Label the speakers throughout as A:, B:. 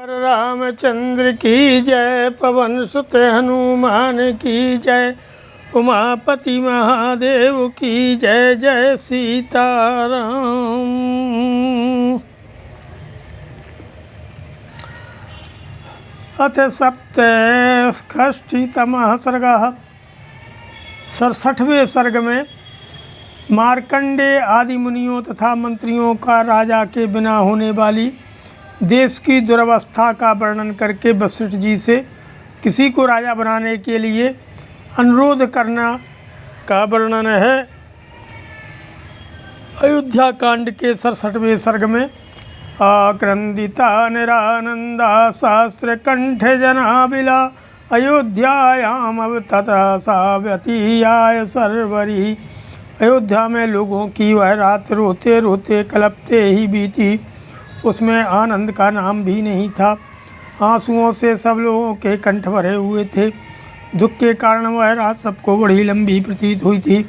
A: रामचंद्र की जय, पवन सुत हनुमान की जय, उमापति महादेव की जय। जय सीताराम। अथ सप्तषष्टितमः सर्गः। 67वें सर्ग में मार्कंडेय आदि मुनियों तथा मंत्रियों का राजा के बिना होने वाली देश की दुर्वस्था का वर्णन करके वशिष्ठ जी से किसी को राजा बनाने के लिए अनुरोध करना का वर्णन है। अयोध्या कांड के 67वें सर्ग में आक्रंदिता निरानंदा शास्त्र कंठ जनाबिला अयोध्यायाम अब तथा सा व्यतीयाय सर्वरी। अयोध्या में लोगों की वह रात रोते रोते कलपते ही बीती, उसमें आनंद का नाम भी नहीं था। आंसुओं से सब लोगों के कंठ भरे हुए थे। दुख के कारण वह रात सबको बड़ी लंबी प्रतीत हुई थी।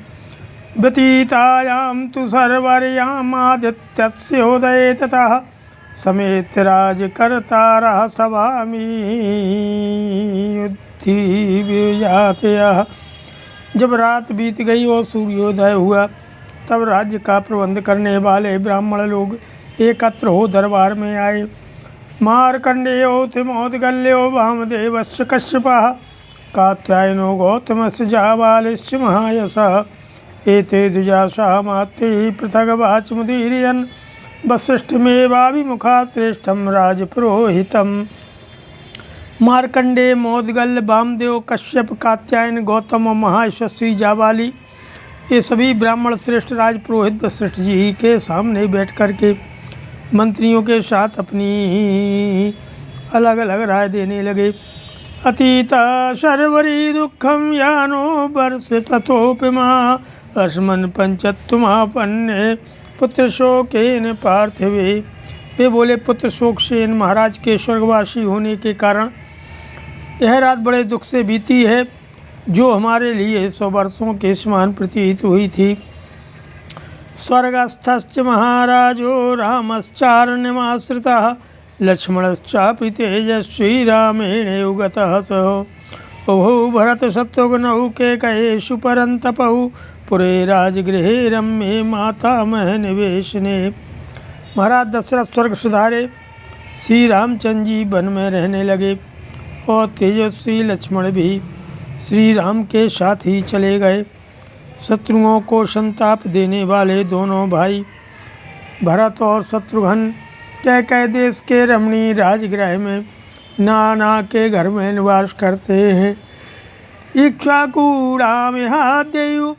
A: व्यतीतायाम तु सर्वर्याम आदित्यस्योदये ततः समेत राजकर्तारः सभामियुद्धिविजातयः। जब रात बीत गई और सूर्योदय हुआ, तब राज्य का प्रबंध करने वाले ब्राह्मण लोग एकत्र हो दरबार में आए। मार्कंडेयो तिमोदगल्यो वामदेवश्च कश्यपः कात्यायनो गौतमश्च जाबालिश्च महायशः एते द्विजाशाः मात्यै पृथग्वाचमुदीरयन् वसिष्ठमेवाभिमुखा श्रेष्ठं राजपुरोहितम्। मार्कंडेय, मोदगल, वामदेव, कश्यप, कात्यायन, गौतम और महायशस्वी जाबाली, ये सभी ब्राह्मण श्रेष्ठ राजपुरोहित वशिष्ठ जी के सामने बैठ कर के मंत्रियों के साथ अपनी अलग अलग राय देने लगे। अतीता शर्वरी दुखम यानो वर्ष तथोपिमा अस्मन् पंचत्वमापन्ने पुत्र शोकेन पार्थिवे। वे बोले, पुत्र शोक से महाराज के स्वर्गवासी होने के कारण यह रात बड़े दुख से बीती है, जो हमारे लिए 100 वर्षों के समान प्रतीत हुई थी। स्वर्गस्थश्च महाराजो रामश्चारण्यमाश्रितः लक्ष्मणश्चापि तेजस्वी रामेण युगतः सह उभौ भरत शत्रुघ्नौ कैकेयीषु परन्तपौ पुरे राजगृहे रम्ये मातामह निवेशने। महाराज दशरथ स्वर्ग सुधारे, श्री रामचंद्र जी वन में रहने लगे और तेजस्वी लक्ष्मण भी श्री राम के साथ ही चले गए। शत्रुओं को संताप देने वाले दोनों भाई भरत और शत्रुघ्न कैकेयी देश के रमणीय राजगृह में नाना के घर में निवास करते हैं। इक्ष्वाकुणामिहाद्यु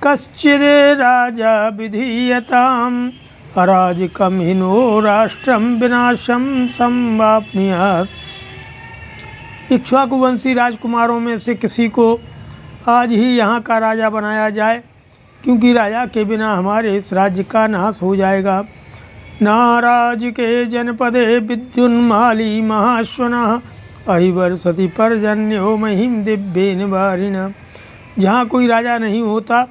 A: कश्चिद् राजा विधीयताम् अराजकं हिनो राष्ट्रं विनाशं संवाप्नुयात्। इक्ष्वाकुवंशी राजकुमारों में से किसी को आज ही यहाँ का राजा बनाया जाए, क्योंकि राजा के बिना हमारे इस राज्य का नाश हो जाएगा। नाराज के जनपदे विद्युन्माली महाश्वनः अहिवर्षति पर्जन्यो महिम दिव्येन वारिणः। जहाँ कोई राजा नहीं होता,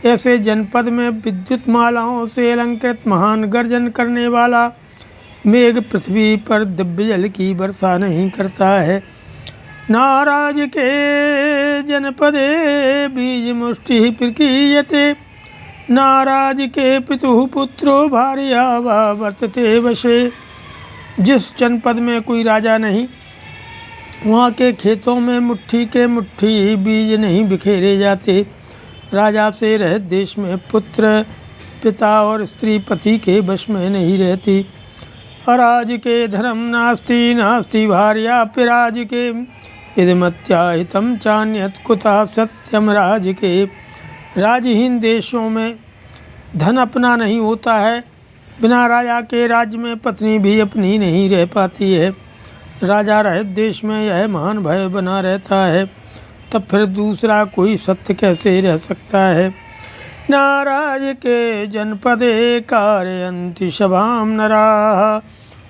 A: ऐसे जनपद में विद्युत मालाओं से अलंकृत महान गर्जन करने वाला मेघ पृथ्वी पर दिव्य जल की वर्षा नहीं करता है। नाराज के जनपदे बीज मुष्टि प्रकीयते नाराज के पितुः पुत्रो भार्या वा वर्तते वशे। जिस जनपद में कोई राजा नहीं, वहाँ के खेतों में मुट्ठी के मुट्ठी बीज नहीं बिखेरे जाते। राजा से रहित देश में पुत्र पिता और स्त्री पति के वश में नहीं रहती। अराज के धर्म नास्ति नास्ति भार्या पिराज के यदमत्याहितम चान्यत कुतः सत्यम राज के। राजहीन देशों में धन अपना नहीं होता है, बिना राजा के राज्य में पत्नी भी अपनी नहीं रह पाती है। राजा रहित देश में यह महान भय बना रहता है, तब फिर दूसरा कोई सत्य कैसे रह सकता है। नाराज के जनपदे कारयन्ति सभां नराः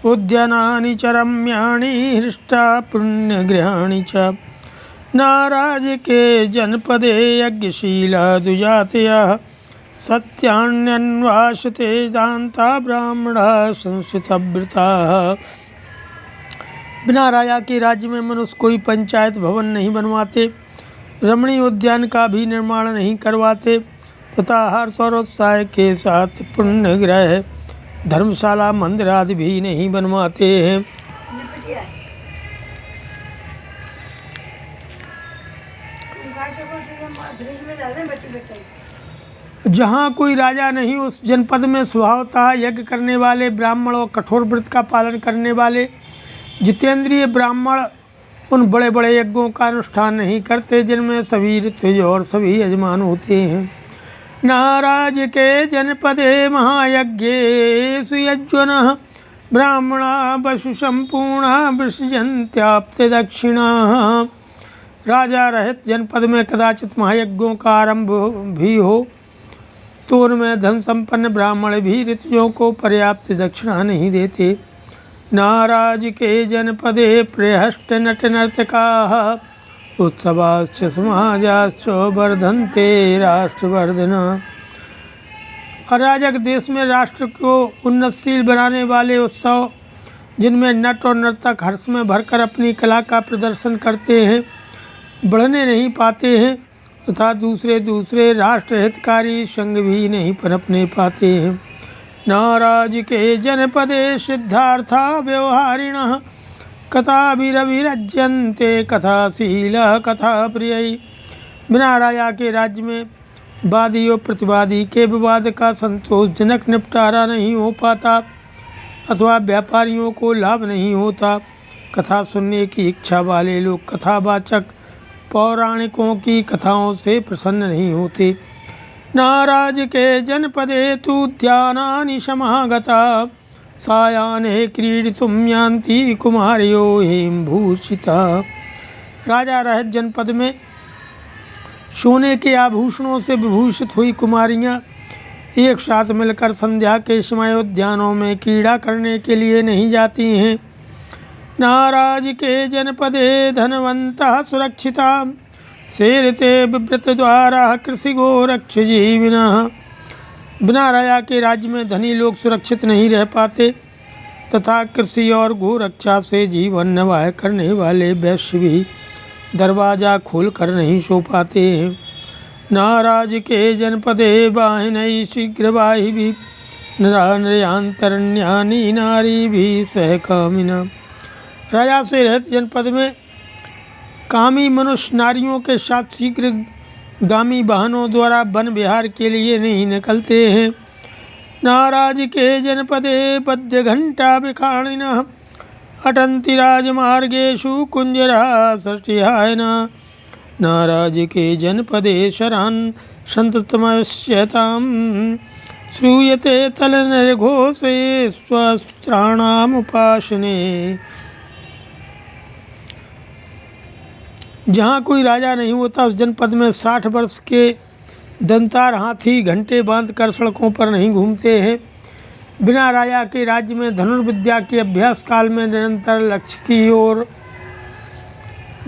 A: उद्यानानि च रम्याणि हृष्टा पुण्यगृहाणि च। नाराज के जनपदे यज्ञशीला दुजातयः सत्यान्यन्वाशते दान्ता ब्राह्मणाः संस्थितव्रताः। बिना राजा के राज्य में मनुष्य कोई पंचायत भवन नहीं बनवाते, रमणीय उद्यान का भी निर्माण नहीं करवाते तथा हर्ष और उत्साह के साथ पुण्य ग्रह, धर्मशाला, मंदिर आदि भी नहीं बनवाते हैं। जहाँ कोई राजा नहीं उस जनपद में स्वभावतः यज्ञ करने वाले ब्राह्मण और कठोर व्रत का पालन करने वाले जितेंद्रिय ब्राह्मण उन बड़े बड़े यज्ञों का अनुष्ठान नहीं करते जिनमें सभी ऋतुज और सभी यजमान होते हैं। नाराज के जनपदे महायज्ञेषु यज्वनः ब्राह्मणा वसु संपूर्णा विसृजन्त्याप्त दक्षिणाः। राजा रहित जनपद में कदाचित महायज्ञों का आरंभ भी हो तो उनमें धन संपन्न ब्राह्मण भी ऋतुजों को पर्याप्त दक्षिणा नहीं देते। नाराज के जनपदे प्रहष्ट नट नर्तकाः उत्सवाश्च समाजाश्च वर्धन्ते राष्ट्रवर्धना। अराजक देश में राष्ट्र को उन्नतशील बनाने वाले उत्सव जिनमें नट और नर्तक हर्ष में भरकर अपनी कला का प्रदर्शन करते हैं बढ़ने नहीं पाते हैं तथा दूसरे राष्ट्र हितकारी संघ भी नहीं पनपने पाते हैं। नाराज के जनपदे सिद्धार्था व्यवहारिणः कथाभिरभिरज्यन्ते कथाशीलः कथा प्रिय। बिना राजा के राज्य में वादी और प्रतिवादी के विवाद का संतोषजनक निपटारा नहीं हो पाता अथवा व्यापारियों को लाभ नहीं होता। कथा सुनने की इच्छा वाले लोग कथावाचक पौराणिकों की कथाओं से प्रसन्न नहीं होते। नाराज के जनपदे तु ध्यानानि समागता सायाह्ने क्रीडितुं यान्ति कुमार्यो हेमभूषिता। राजा रहित जनपद में सोने के आभूषणों से विभूषित हुई कुमारियाँ एक साथ मिलकर संध्या के समय उद्यानों में क्रीड़ा करने के लिए नहीं जाती हैं। नाराज के जनपदे धनवन्तः सुरक्षिता सेरते विव्रत द्वारा कृषि गोरक्ष जीविनः। बिना राजा के राज्य में धनी लोग सुरक्षित नहीं रह पाते तथा कृषि और गोरक्षा से जीवन निर्वाह करने वाले वैश्य भी दरवाज़ा खोल कर नहीं सो पाते हैं। नाराज के जनपदे वाहिनी शीघ्रवाही भी नरान्तरण्यानी नारी भी सहकामिना। राजा से रहित जनपद में कामी मनुष्य नारियों के साथ शीघ्र गामी वाहनों द्वारा वन विहार के लिए नहीं निकलते हैं। नाराज के जनपदे पद्य घंटा विखाणिनः अटन्ति राजमार्गेषु कुंजरा षष्टिहायना। नाराज के जनपदे शरान् सन्ततमस्यतां श्रूयते तलनिर्घोषे स्वस्त्राणामुपासने। जहाँ कोई राजा नहीं होता उस जनपद में 60 वर्ष के दंतार हाथी घंटे बांधकर सड़कों पर नहीं घूमते हैं। बिना राजा के राज्य में धनुर्विद्या के अभ्यास काल में निरंतर लक्ष्य की ओर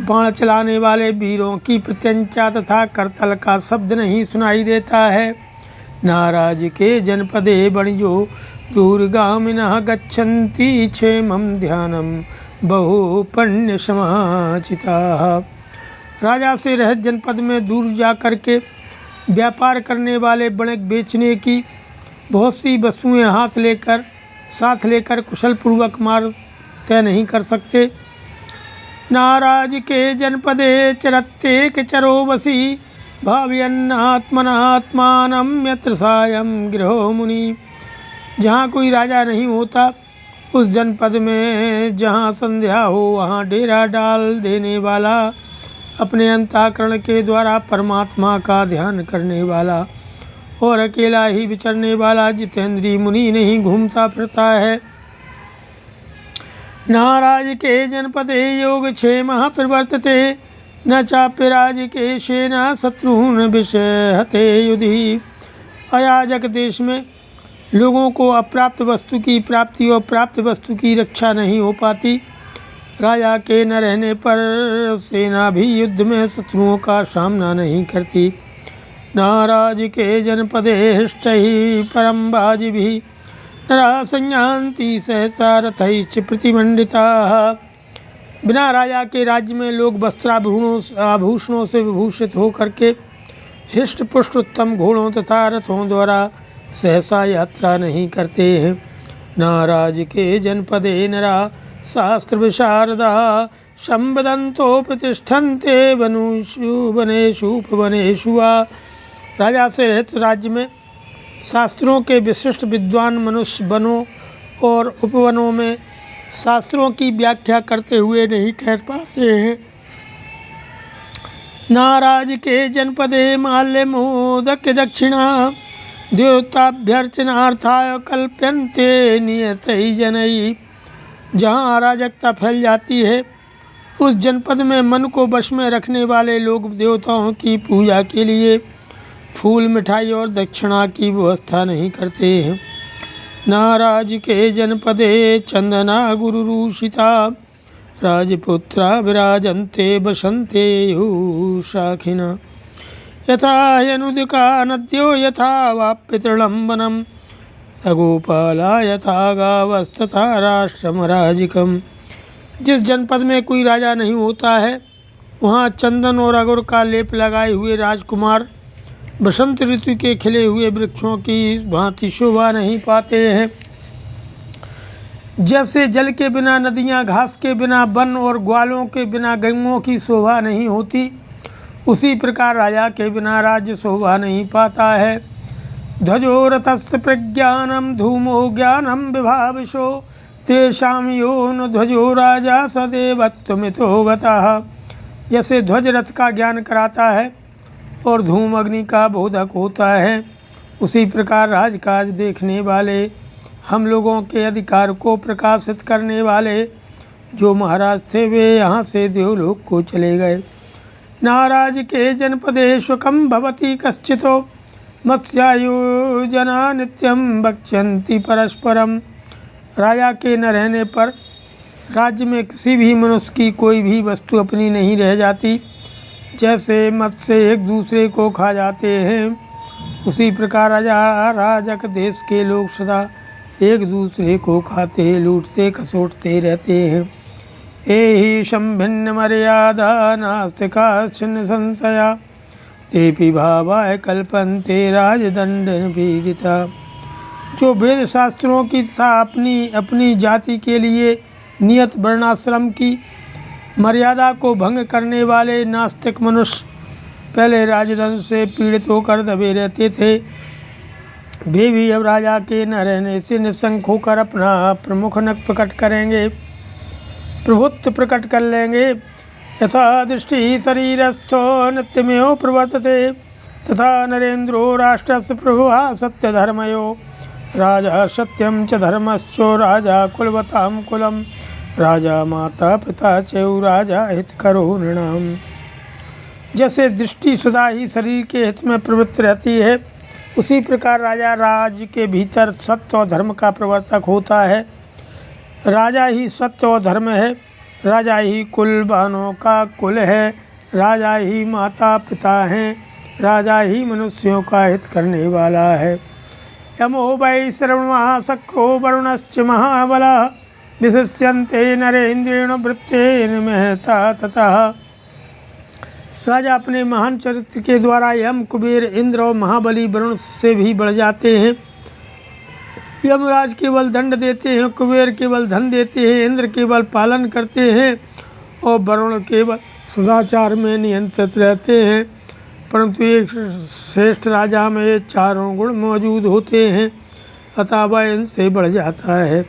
A: बाण चलाने वाले वीरों की प्रत्यंचा तथा करतल का शब्द नहीं सुनाई देता है। नाराज के जनपदे वणिजो दूरगामिनः गच्छन्ति क्षेमं ध्यानं बहु पुण्य समाचिताः। राजा से रहित जनपद में दूर जा कर के व्यापार करने वाले बणिक बेचने की बहुत सी वस्तुएं साथ लेकर कुशल पूर्वक मार्ग तय नहीं कर सकते। नाराज के जनपदे चरत्ते चरो वसी भावयन्नात्मनात्मानं यत्र सायं गृहो मुनि। जहाँ कोई राजा नहीं होता उस जनपद में जहाँ संध्या हो वहाँ डेरा डाल देने वाला अपने अंतःकरण के द्वारा परमात्मा का ध्यान करने वाला और अकेला ही विचरने वाला जितेंद्रीय मुनि नहीं घूमता फिरता है। नाराज के जनपदे योगक्षेमः प्रवर्तते न चाप्य राजकेशेन शत्रुन् विषहते युधि। अयाजक देश में लोगों को अप्राप्त वस्तु की प्राप्ति और प्राप्त वस्तु की रक्षा नहीं हो पाती। राजा के न रहने पर सेना भी युद्ध में शत्रुओं का सामना नहीं करती। नाराज के जनपदे हृष्टैः परं बाजिभिः नरा संयान्ति सहसा रथैश्च प्रतिमंडिताः। बिना राजा के राज्य में लोग आभूषणों से विभूषित होकर के हृष्ट पुष्ट उत्तम घोड़ों तथा रथों द्वारा सहसा यात्रा नहीं करते हैं। नाराज के जनपदे नरा शास्त्र विशारदा संवदन्तो प्रतिष्ठन्ते वनेषु उपवनेषु वा। राजा से रहित राज्य में शास्त्रों के विशिष्ट विद्वान मनुष्य वनों और उपवनों में शास्त्रों की व्याख्या करते हुए नहीं ठहर पाते हैं। नाराज के जनपदे माल्य मोदक दक्षिणा देवताभ्यर्चनार्थाय कल्प्यन्ते नियतै जनैः। जहाँ अराजकता फैल जाती है उस जनपद में मन को वश में रखने वाले लोग देवताओं की पूजा के लिए फूल मिठाई और दक्षिणा की व्यवस्था नहीं करते हैं। नाराज के जनपदे चंदना गुरुरूषिता राजपुत्रा विराजन्ते बसन्ते शाखिना यथा यनुदिका नद्यो यथा वाप्यतृलम्बनम् अगोपाला यथा गावस्तथा राष्ट्रमराजिकम्। जिस जनपद में कोई राजा नहीं होता है वहाँ चंदन और अगुर का लेप लगाए हुए राजकुमार बसंत ऋतु के खिले हुए वृक्षों की भांति शोभा नहीं पाते हैं। जैसे जल के बिना नदियाँ, घास के बिना वन और ग्वालों के बिना गंगों की शोभा नहीं होती, उसी प्रकार राजा के बिना राज्य शोभा नहीं पाता है। ध्वजो रथस्य प्रज्ञानम धूमो ज्ञानम विभाविशो तेषां यो न ध्वजो राजा सदैवत्वमितो गतः। जैसे ध्वज रथ का ज्ञान कराता है और धूम अग्नि का बोधक होता है, उसी प्रकार राजकाज देखने वाले, हम लोगों के अधिकार को प्रकाशित करने वाले जो महाराज थे वे यहाँ से देवलोक को चले गए। नाराज के जनपदे शुकम भवति कश्चितो मत्स्यायोजना नित्यम भक्ष्यन्ति परस्परम। राजा के न रहने पर राज्य में किसी भी मनुष्य की कोई भी वस्तु अपनी नहीं रह जाती। जैसे मत्स्य एक दूसरे को खा जाते हैं, उसी प्रकार राजक देश के लोग सदा एक दूसरे को खाते लूटते खसोटते रहते हैं। एहि संभिन्न मर्यादा नास्तिका छिन्न संशया तेपि भावाय कल्पन्ते राजदंड पीड़िता। जो वेद शास्त्रों की तथा अपनी जाति के लिए नियत वर्णाश्रम की मर्यादा को भंग करने वाले नास्तिक मनुष्य पहले राजदंड से पीड़ित होकर दबे रहते थे, वे भी अब राजा के न रहने से निशंक होकर अपना प्रमुख नक प्रकट करेंगे, प्रभुत्व प्रकट कर लेंगे। यथा दृष्टि शरीरस्थो नित्यमेव प्रवर्तते तथा नरेन्द्रो राष्ट्रस्य प्रभुः सत्यधर्मयो राजा सत्यम च धर्मश्चो राजा कुलवतां कुलम राजा माता पिता चैव राजा हितकरो नृणाम। जैसे दृष्टि सदा ही शरीर के हित में प्रवृत्त रहती है, उसी प्रकार राजा राज्य के भीतर सत्य और धर्म का प्रवर्तक होता है। राजा ही सत्य और धर्म है, राजा ही कुलवानों का कुल है, राजा ही माता पिता हैं, राजा ही मनुष्यों का हित करने वाला है। यमो वै श्रवणः सख्यो वरुणश्च महाबलः विशिष्यन्ते नरेन्द्रेण वृत्तेन महता ततः। राजा अपने महान चरित्र के द्वारा यम, कुबेर, इंद्र और महाबली वरुण से भी बढ़ जाते हैं। यमराज केवल दंड देते हैं, कुबेर केवल धन देते हैं, इंद्र केवल पालन करते हैं और वरुण केवल सदाचार में नियंत्रित रहते हैं। परंतु एक श्रेष्ठ राजा में ये चारों गुण मौजूद होते हैं, अतः वह इनसे बढ़ जाता है।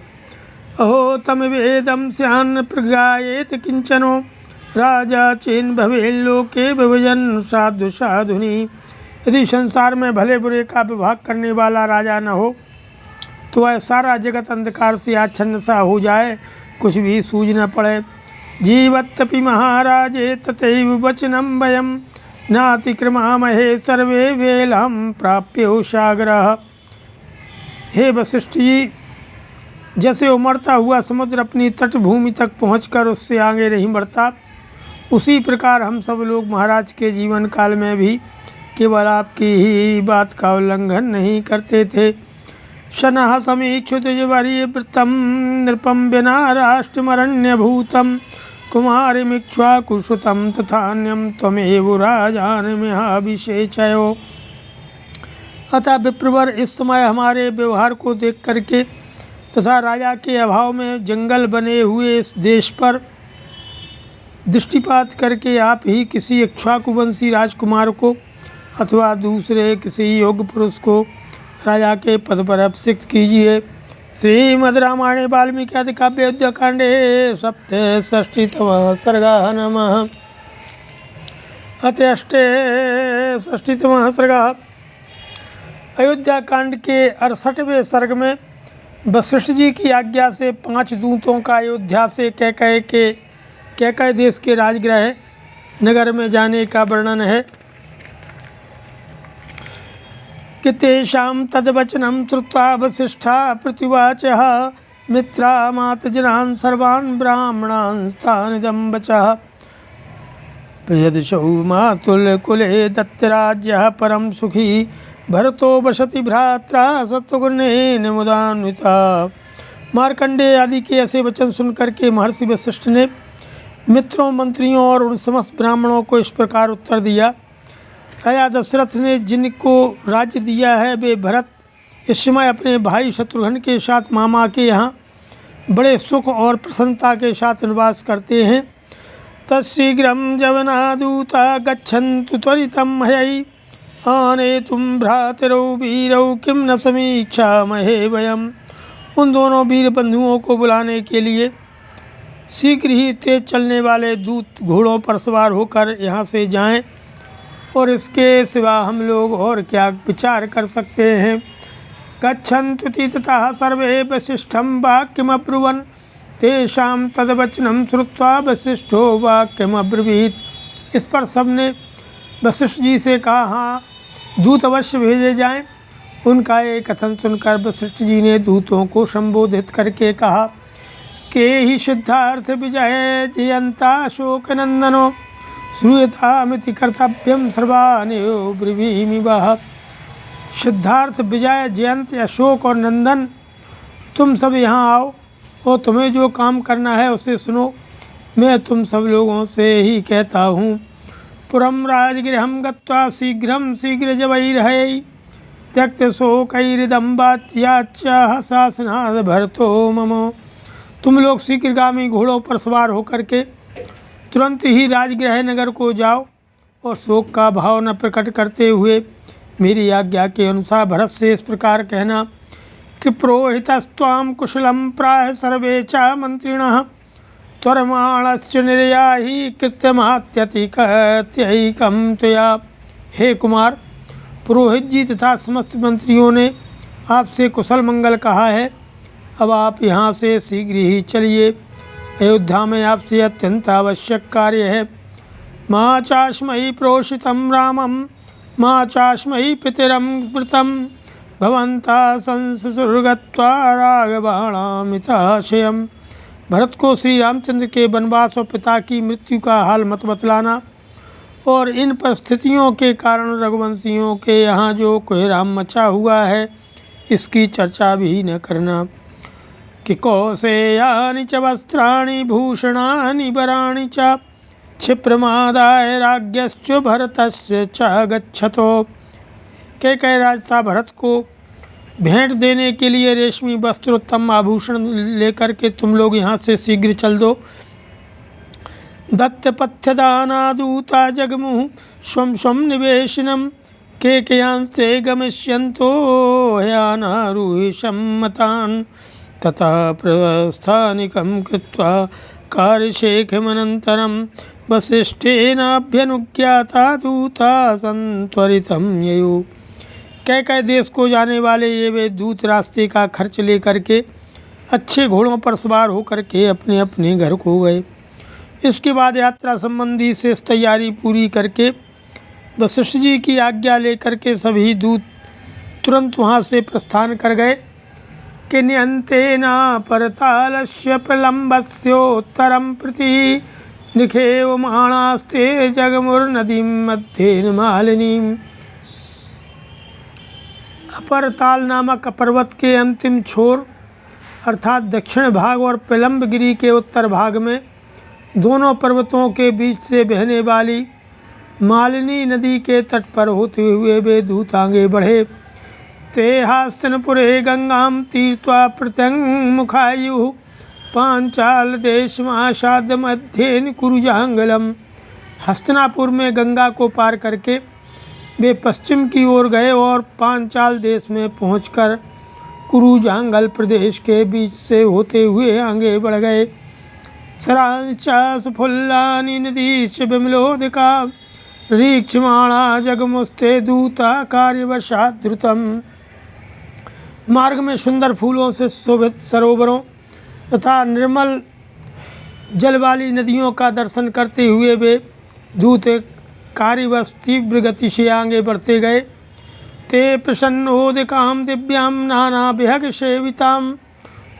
A: अहो तम वेदम स्यान्न प्रगायेत किंचनो राजा चेन भवेल्लोके विभजन साधु साधुनी। यदि संसार में भले बुरे का विभाग करने वाला राजा न हो तो वह सारा जगत अंधकार से आच्छन्न सा हो जाए, कुछ भी सूझ न पड़े। जीवत्तपि महाराजे तथैव वचनम वयम नातिक्रमामहे सर्वे वेलाम प्राप्यो सागरः। हे वशिष्ठ जी, जैसे उमड़ता हुआ समुद्र अपनी तटभूमि तक पहुंचकर उससे आगे नहीं बढ़ता, उसी प्रकार हम सब लोग महाराज के जीवन काल में भी केवल आपकी ही बात का उल्लंघन नहीं करते थे। शनः समीक्षुतवरीवृतं नृपं विना राष्ट्रमरण्यभूतं कुमारीमिक्ष्वाकुश्रुतं तथान्यं त्वमेव राजानमिहाभिषेचयो। अतः विप्रवर इस समय हमारे व्यवहार को देख करके तथा राजा के अभाव में जंगल बने हुए इस देश पर दृष्टिपात करके आप ही किसी इक्ष्वाकुवंशी राजकुमार को अथवा दूसरे किसी योग्य पुरुष को राजा के पद पर अभिषिक्त कीजिए। श्रीमद् रामायणे वाल्मीकि आदि काव्ये अयोध्याकांडे सप्तषष्टितमः सर्गः। नमः। अथ अष्टषष्टितमः सर्गः। अयोध्याकांड के 68वें सर्ग में वशिष्ठ जी की आज्ञा से 5 दूतों का अयोध्या से कैकय देश के राजगृह नगर में जाने का वर्णन है कि तेषां तद्वचनं श्रुत्वा वसिष्ठा प्रत्युवाचः मित्रामातजनान् सर्वान् ब्राह्मणान् स्थानिदं वचः प्रियदिशौ मातुलकुले दत्तराज्यः परं सुखी भरतो वसति भ्रात्रा सत्वगुणेन मुदान्विता। मार्कंडेय आदि के ऐसे वचन सुनकर के महर्षि वशिष्ठ ने मित्रों, मंत्रियों और उन समस्त ब्राह्मणों को इस प्रकार उत्तर दिया। राजा दशरथ ने जिनको राज्य दिया है वे भरत इस समय अपने भाई शत्रुघ्न के साथ मामा के यहाँ बड़े सुख और प्रसन्नता के साथ निवास करते हैं। तत्शीघ्रं जवनादूता गच्छन्तु त्वरितं हयै आनेतुं भ्रातरौ वीरौ किं न समीक्षामहे वयम्। उन दोनों वीर बंधुओं को बुलाने के लिए शीघ्र ही तेज चलने वाले दूत घोड़ों पर सवार होकर यहाँ से जाएं, और इसके सिवा हम लोग और क्या विचार कर सकते हैं। गच्छन्तु ततः सर्वे वसिष्ठं वाक्यमब्रुवन् तेषां तद्वचनं श्रुत्वा वसिष्ठो वाक्यमब्रवीत्। इस पर सबने वशिष्ठ जी से कहा, हाँ दूत अवश्य भेजे जाएं। उनका ये कथन सुनकर वशिष्ठ जी ने दूतों को संबोधित करके कहा के ही सिद्धार्थ विजय जयंता शोकनंदनो श्रूयतामिति कर्तव्यम सर्वानियो ब्रवीमि वः। सिद्धार्थ, विजय, जयंत, अशोक और नंदन, तुम सब यहाँ आओ और तुम्हें जो काम करना है उसे सुनो। मैं तुम सब लोगों से ही कहता हूँ। पुरं राजगृहं गत्वा शीघ्रजवैर्हयै त्यक्त शोकैरिदं वाच्याच्च शासनाद भरतो मम। तुम लोग शीघ्रगामी घोड़ों पर सवार होकर के तुरंत ही राजगृह नगर को जाओ और शोक का भाव न प्रकट करते हुए मेरी आज्ञा के अनुसार भरत से इस प्रकार कहना कि पुरोहितस्त्वां कुशलं प्राह सर्वे च मंत्रिणः त्वरमाणश्च निर्याहि कृत्यमात्यतिकत्यैकं त्वया। हे कुमार, पुरोहित जी तथा समस्त मंत्रियों ने आपसे कुशल मंगल कहा है। अब आप यहाँ से शीघ्र ही चलिए। अयोध्या में आपसे अत्यंत आवश्यक कार्य है। माँ चास्महि प्रोषितं रामं माँ चास्महि पितरं स्मृतं भवन्ता संसुर्गत्वा राघवाणामिताशयम्। भरत को श्री रामचंद्र के वनवास और पिता की मृत्यु का हाल मत बतलाना, और इन परिस्थितियों के कारण रघुवंशियों के यहाँ जो कोहराम मचा हुआ है इसकी चर्चा भी न करना। कि कौसेयानि च वस्त्राणि भूषणानि वराणि च क्षिप्रमादाय राज्ञश्च भरतस्य च गच्छतो। कैकय राजा भरत को भेंट देने के लिए रेशमी वस्त्र उत्तम आभूषण लेकर के तुम लोग यहाँ से शीघ्र चल दो। दत्तपथ्यदानादूता जगमुः स्वं स्वं निवेशनम केकयांस्ते गमिष्यन्तो ह्यानारुहि सम्मतान् ततः प्रस्थानिकं कृत्वा कार्यशेखमनन्तरं वसिष्ठेनाभ्यनुज्ञाता दूता संत्वरितं ययुः। कैकय देश को जाने वाले ये वे दूत रास्ते का खर्च लेकर के अच्छे घोड़ों पर सवार होकर के अपने अपने घर को गए। इसके बाद यात्रा संबंधी शेष तैयारी पूरी करके वशिष्ठ जी की आज्ञा लेकर के सभी दूत तुरंत वहाँ से प्रस्थान कर गए। कि नियंतेना परतालस्य प्रलम्बस्योत्तरं प्रति निखेवमाणास्ते जगमुर्नदीं मध्ये मालिनीं अपरताल नामक पर्वत के अंतिम छोर अर्थात दक्षिण भाग और पिलंबगिरी के उत्तर भाग में दोनों पर्वतों के बीच से बहने वाली मालिनी नदी के तट पर होते हुए वे दूत आगे बढ़े। ते हस्तिनपुरे गंगाम तीर्त्वा प्रत्यंगमुखायुः पांचाल देशमासाद मध्येन कुरुजांगलम। हस्तिनापुर में गंगा को पार करके वे पश्चिम की ओर गए और पांचाल देश में पहुंचकर कुरुजांगल प्रदेश के बीच से होते हुए आगे बढ़ गए। सरांचा सुफुल्लानि नदीश्च विमलोदका रीक्षमाणा जगमुस्ते दूता कार्यवशात् द्रुतम्। मार्ग में सुंदर फूलों से शोभित सरोवरों तथा निर्मल जल वाली नदियों का दर्शन करते हुए वे दूत कार्यवश तीव्र गति से आगे बढ़ते गए। ते प्रसन्नोदिकां दिव्यां नाना विहग सेवितां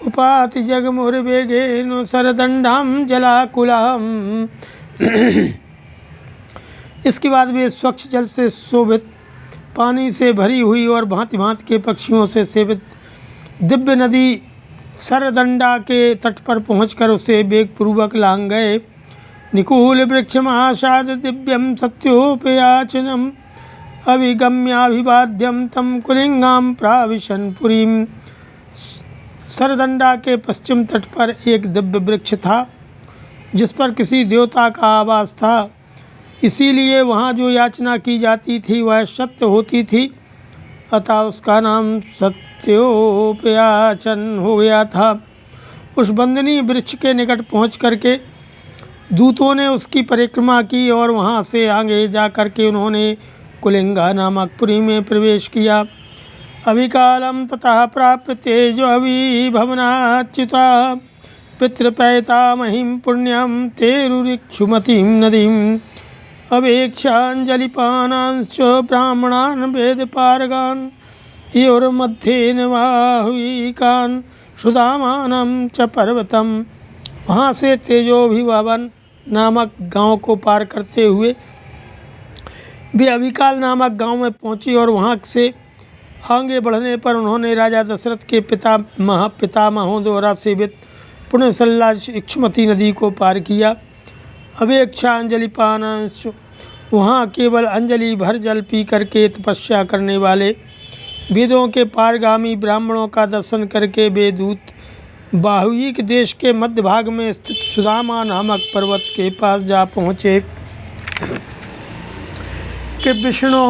A: उपाति जगमुर्वेगेन सरदंडां जलाकुलां। इसके बाद वे स्वच्छ जल से शोभित पानी से भरी हुई और भांति भांति के पक्षियों से सेवित दिव्य नदी सरदंडा के तट पर पहुंचकर उसे वेगपूर्वक लांग गए। निकूल वृक्षमासाद दिव्यम सत्योपयाचनम अभिगम्याभिवाद्यम तम कुलिंगाम प्राविशन पुरीम। सरदंडा के पश्चिम तट पर एक दिव्य वृक्ष था जिस पर किसी देवता का आवास था, इसीलिए वहाँ जो याचना की जाती थी वह सत्य होती थी, अतः उसका नाम सत्योपयाचन हो गया था। उस बंदनीय वृक्ष के निकट पहुँच करके दूतों ने उसकी परिक्रमा की और वहाँ से आगे जा कर के उन्होंने कुलिंगा नामक पुरी में प्रवेश किया। अभिकालम ततः प्राप्य तेजो अभिभवनाच्युता पितृपैतामहीं पुण्यम तेरुरिक्षुमतीं नदीम् अवेक्षाञ्जलिपानांश्च ब्राह्मणान् वेदपारगान् योर्मध्येन वाहुकान् सुदामानं च पर्वतम्। वहाँ से तेजोभिभवन नामक गांव को पार करते हुए वे अभिकाल नामक गांव में पहुँची और वहाँ से आगे बढ़ने पर उन्होंने राजा दशरथ के पितामहों द्वारा सेवित पुण्यसल्ला इक्षुमती नदी को पार किया। अवेक्षा अंजलि पानांश वहाँ केवल अंजलि भर जल पी करके तपस्या करने वाले वेदों के पारगामी ब्राह्मणों का दर्शन करके वे दूत बाहुईक देश के मध्य भाग में स्थित सुदामा नामक पर्वत के पास जा पहुँचे कि विष्णु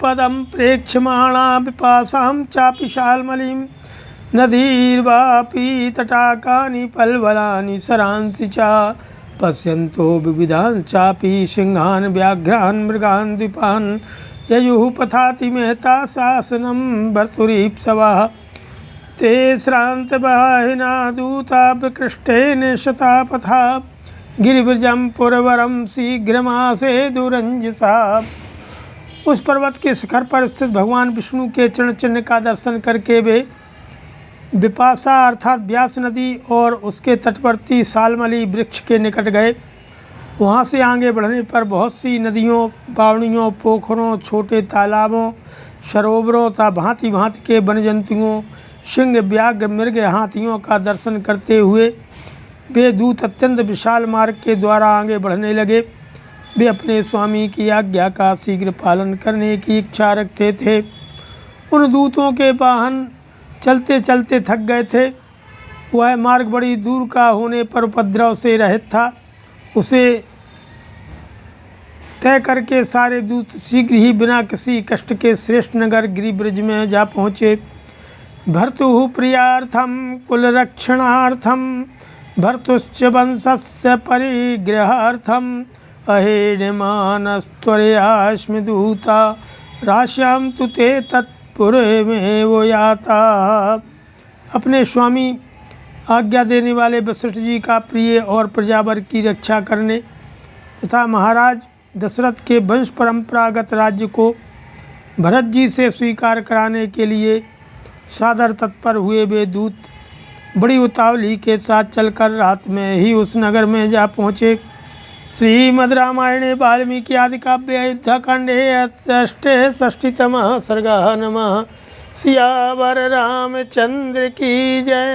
A: पदम प्रेक्षमाणा विपासां चापि शाल्मलीं नदीर्वापि तटाकानि पल्वलानि सरांसि च पश्यन्तो विविधान् चापि सिंहान् व्याघ्रान् मृगान् द्वीपान् ययुः पथाति मेहता शासनं भर्तुरीप्सवः ते श्रान्तवाहिना दूता विकृष्टेन शतापथा गिरिव्रजम पुरवरम शीघ्रमासे दुरंजसा। उस पर्वत के शिखर पर स्थित भगवान विष्णु के चरण चिन्ह का दर्शन करके वे विपासा अर्थात व्यास नदी और उसके तटवर्ती शाल्मली वृक्ष के निकट गए। वहाँ से आगे बढ़ने पर बहुत सी नदियों, बावड़ियों, पोखरों, छोटे तालाबों, सरोवरों तथा भांति भांति के वन जंतुओं, सिंह, व्याघ्र, मृग, हाथियों का दर्शन करते हुए वे दूत अत्यंत विशाल मार्ग के द्वारा आगे बढ़ने लगे। वे अपने स्वामी की आज्ञा का शीघ्र पालन करने की इच्छा रखते थे। उन दूतों के वाहन चलते चलते थक गए थे। वह मार्ग बड़ी दूर का होने पर उपद्रव से रहित था। उसे तय करके सारे दूत शीघ्र ही बिना किसी कष्ट के श्रेष्ठ नगर गिरिब्रज में जा पहुँचे। भर्तुः प्रियार्थम कुलरक्षणार्थम भर्तुश्च वंशस्य परिग्रहार्थम अहेडमानस्त्वरयास्मि दूता राश्याम तु ते तत्पुरे में वो याता। अपने स्वामी आज्ञा देने वाले वशिष्ठ जी का प्रिय और प्रजावर की रक्षा करने तथा महाराज दशरथ के वंश परंपरागत राज्य को भरत जी से स्वीकार कराने के लिए सादर तत्पर हुए वे दूत बड़ी उतावली के साथ चलकर रात में ही उस नगर में जा पहुँचे। श्रीमद् रामायणे वाल्मीकि आदि काव्ये अयोध्याकाण्डे अष्टे षष्टितमः सर्गः। नमः सियावर रामचंद्र की जय।